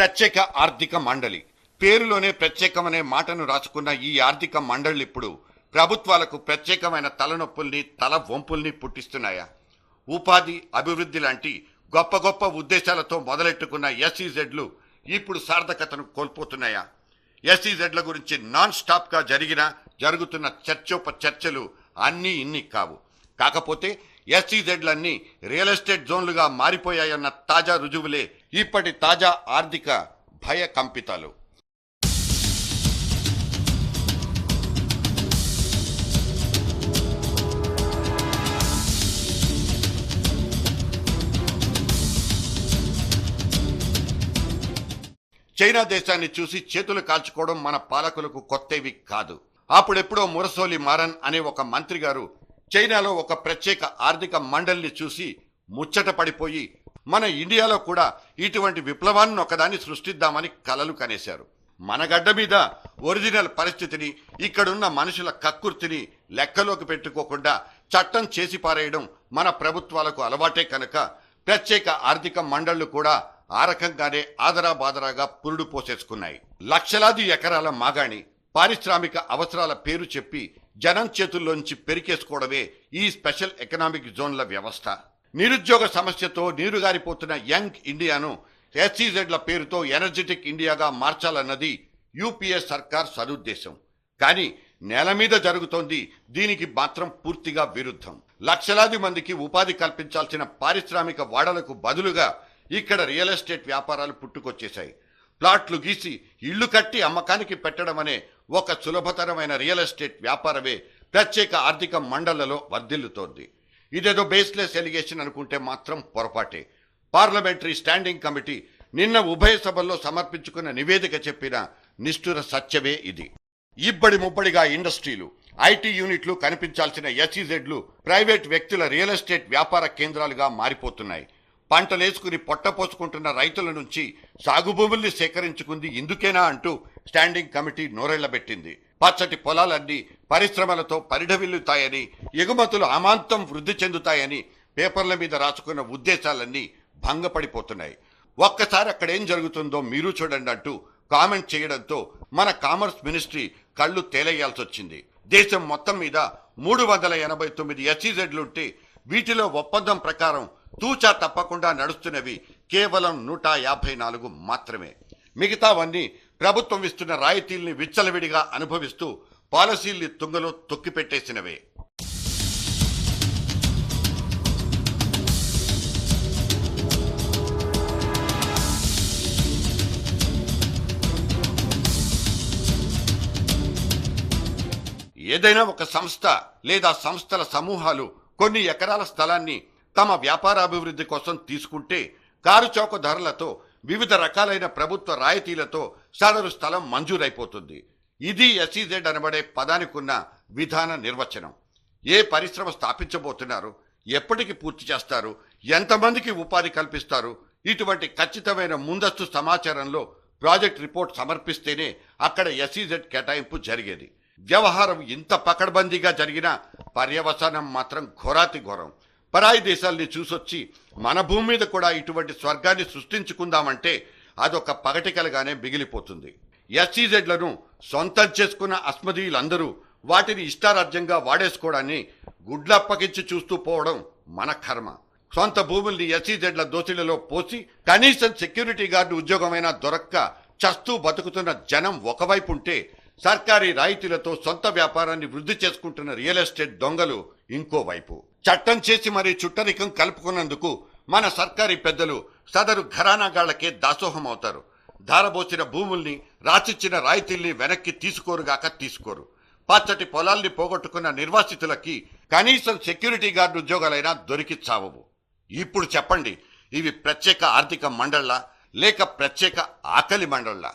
ప్రత్యేక ఆర్థిక మండలి పేరులోనే ప్రత్యేకమనే మాటను రాసుకున్న ఈ ఆర్థిక మండళ్లు ఇప్పుడు ప్రభుత్వాలకు ప్రత్యేకమైన తలనొప్పుల్ని తల వంపుల్ని పుట్టిస్తున్నాయా? ఉపాధి అభివృద్ధి లాంటి గొప్ప గొప్ప ఉద్దేశాలతో మొదలెట్టుకున్న ఎస్ఈజెడ్లు ఇప్పుడు సార్థకతను కోల్పోతున్నాయా? ఎస్ఈజెడ్ల గురించి నాన్ స్టాప్ గా జరుగుతున్న చర్చలు అన్నీ ఇన్ని కావు. కాకపోతే ఎస్ఈజెడ్లన్నీ రియల్ ఎస్టేట్ జోన్లుగా మారిపోయాయన్న తాజా రుజువులే ఇప్పటి తాజా ఆర్థిక భయ కంపితాలు. చైనా దేశాన్ని చూసి చేతులు కాల్చుకోవడం మన పాలకులకు కొత్తవి కాదు. అప్పుడెప్పుడో మురసోలి మారన్ అనే ఒక మంత్రి గారు చైనాలో ఒక ప్రత్యేక ఆర్థిక మండలిని చూసి ముచ్చట పడిపోయి మన ఇండియాలో కూడా ఇటువంటి విప్లవాన్ని ఒకదాన్ని సృష్టిద్దామని కలలు కనేశారు. మన గడ్డ మీద ఒరిజినల్ పరిస్థితిని, ఇక్కడున్న మనుషుల కక్కుర్తిని లెక్కలోకి పెట్టుకోకుండా చట్టం చేసి పారేయడం మన ప్రభుత్వాలకు అలవాటే కనుక ప్రత్యేక ఆర్థిక మండళ్లు కూడా ఆ రకంగానే ఆదరాబాదరాగా పురుడు పోసేసుకున్నాయి. లక్షలాది ఎకరాల మాగాణి పారిశ్రామిక అవసరాల పేరు చెప్పి జనం చేతుల్లోంచి పెరికేసుకోవడమే ఈ స్పెషల్ ఎకనామిక్ జోన్ల వ్యవస్థ. నిరుద్యోగ సమస్యతో నీరుగారిపోతున్న యంగ్ ఇండియాను ఎస్ఈజెడ్ల పేరుతో ఎనర్జెటిక్ ఇండియాగా మార్చాలన్నది యూపీఏ సర్కార్ సదుద్దేశం. కానీ నేల మీద జరుగుతోంది దీనికి మాత్రం పూర్తిగా విరుద్ధం. లక్షలాది మందికి ఉపాధి కల్పించాల్సిన పారిశ్రామిక వాడలకు బదులుగా ఇక్కడ రియల్ ఎస్టేట్ వ్యాపారాలు పుట్టుకొచ్చేశాయి. ప్లాట్లు గీసి ఇళ్లు కట్టి అమ్మకానికి పెట్టడం అనే ఒక సులభతరమైన రియల్ ఎస్టేట్ వ్యాపారమే ప్రత్యేక ఆర్థిక మండళ్లలో వర్ధిల్లుతోంది. ఇదేదో బేస్లెస్ ఎలిగేషన్ అనుకుంటే మాత్రం పొరపాటే. పార్లమెంటరీ స్టాండింగ్ కమిటీ నిన్న ఉభయ సభల్లో సమర్పించుకున్న నివేదిక చెప్పిన నిష్ఠుర సత్యమే ఇది. ఇబ్బడి ముబ్బడిగా ఇండస్ట్రీలు, ఐటీ యూనిట్లు కనిపించాల్సిన ఎస్ఈజెడ్లు ప్రైవేట్ వ్యక్తుల రియల్ ఎస్టేట్ వ్యాపార కేంద్రాలుగా మారిపోతున్నాయి. పంటలేసుకుని పొట్టపోసుకుంటున్న రైతుల నుంచి సాగు భూముల్ని సేకరించుకుంది ఇందుకేనా అంటూ స్టాండింగ్ కమిటీ నోరెళ్లబెట్టింది. పచ్చటి పొలాలన్నీ పరిశ్రమలతో పరిఢవిల్లుతాయని, ఎగుమతులు అమాంతం వృద్ధి చెందుతాయని పేపర్ల మీద రాసుకున్న ఉద్దేశాలన్నీ భంగపడిపోతున్నాయి. ఒక్కసారి అక్కడేం జరుగుతుందో మీరు చూడండి అంటూ కామెంట్ చేయడంతో మన కామర్స్ మినిస్ట్రీ కళ్ళు తేలయ్యాల్సొచ్చింది. దేశం మొత్తం మీద 389 ఎస్ఈజెడ్లుంటే వీటిలో ఒప్పందం ప్రకారం తూచా తప్పకుండా నడుస్తున్నవి కేవలం 154 మాత్రమే. మిగతావన్నీ ప్రభుత్వం ఇస్తున్న రాయితీల్ని విచ్చలవిడిగా అనుభవిస్తూ పాలసీల్ని తుంగలో తొక్కిపెట్టేసినవే. ఏదైనా ఒక సంస్థ లేదా సంస్థల సమూహాలు కొన్ని ఎకరాల స్థలాన్ని తమ వ్యాపారాభివృద్ధి కోసం తీసుకుంటే కారు చౌక ధరలతో వివిధ రకాలైన ప్రభుత్వ రాయితీలతో సదరు స్థలం మంజూరైపోతుంది. ఇది ఎస్ఈజెడ్ అనబడే పదానికున్న విధాన నిర్వచనం. ఏ పరిశ్రమ స్థాపించబోతున్నారు, ఎప్పటికి పూర్తి చేస్తారు, ఎంతమందికి ఉపాధి కల్పిస్తారు, ఇటువంటి ఖచ్చితమైన ముందస్తు సమాచారంలో ప్రాజెక్ట్ రిపోర్ట్ సమర్పిస్తేనే అక్కడ ఎస్ఈజెడ్ కేటాయింపు జరిగేది. వ్యవహారం ఇంత పకడ్బందీగా జరిగిన పర్యవసానం మాత్రం ఘోరాతి ఘోరం. పరాయి దేశాల్ని చూసొచ్చి మన భూమి మీద కూడా ఇటువంటి స్వర్గాన్ని సృష్టించుకుందామంటే అదొక పగటికలుగానే మిగిలిపోతుంది. ఎస్ఈజెడ్లను సొంతం చేసుకున్న అస్మదీయులందరూ వాటిని ఇష్టారాజ్యంగా వాడేసుకోవడాన్ని గుడ్లప్పగించి చూస్తూ పోవడం మన కర్మ. సొంత భూముల్ని ఎస్ఈజెడ్ల దోసిళ్లలో పోసి కనీసం సెక్యూరిటీ గార్డు ఉద్యోగమైనా దొరక్క చస్తూ బతుకుతున్న జనం ఒకవైపు ఉంటే, సర్కారీ రాయితీలతో సొంత వ్యాపారాన్ని వృద్ధి చేసుకుంటున్న రియల్ ఎస్టేట్ దొంగలు ఇంకోవైపు. చట్టం చేసి మరీ చుట్టరికం కలుపుకున్నందుకు మన సర్కారీ పెద్దలు సదరు ఘరానాగాళ్లకే దాసోహం అవుతారు. ధారబోసిన భూముల్ని, రాసిచ్చిన రాయితీల్ని వెనక్కి తీసుకోరు. పచ్చటి పొలాల్ని పోగొట్టుకున్న నిర్వాసితులకి కనీసం సెక్యూరిటీ గార్డు ఉద్యోగాలైనా దొరికి చావవు. ఇప్పుడు చెప్పండి, ఇవి ప్రత్యేక ఆర్థిక మండళ్లా లేక ప్రత్యేక ఆకలి మండళ్లా?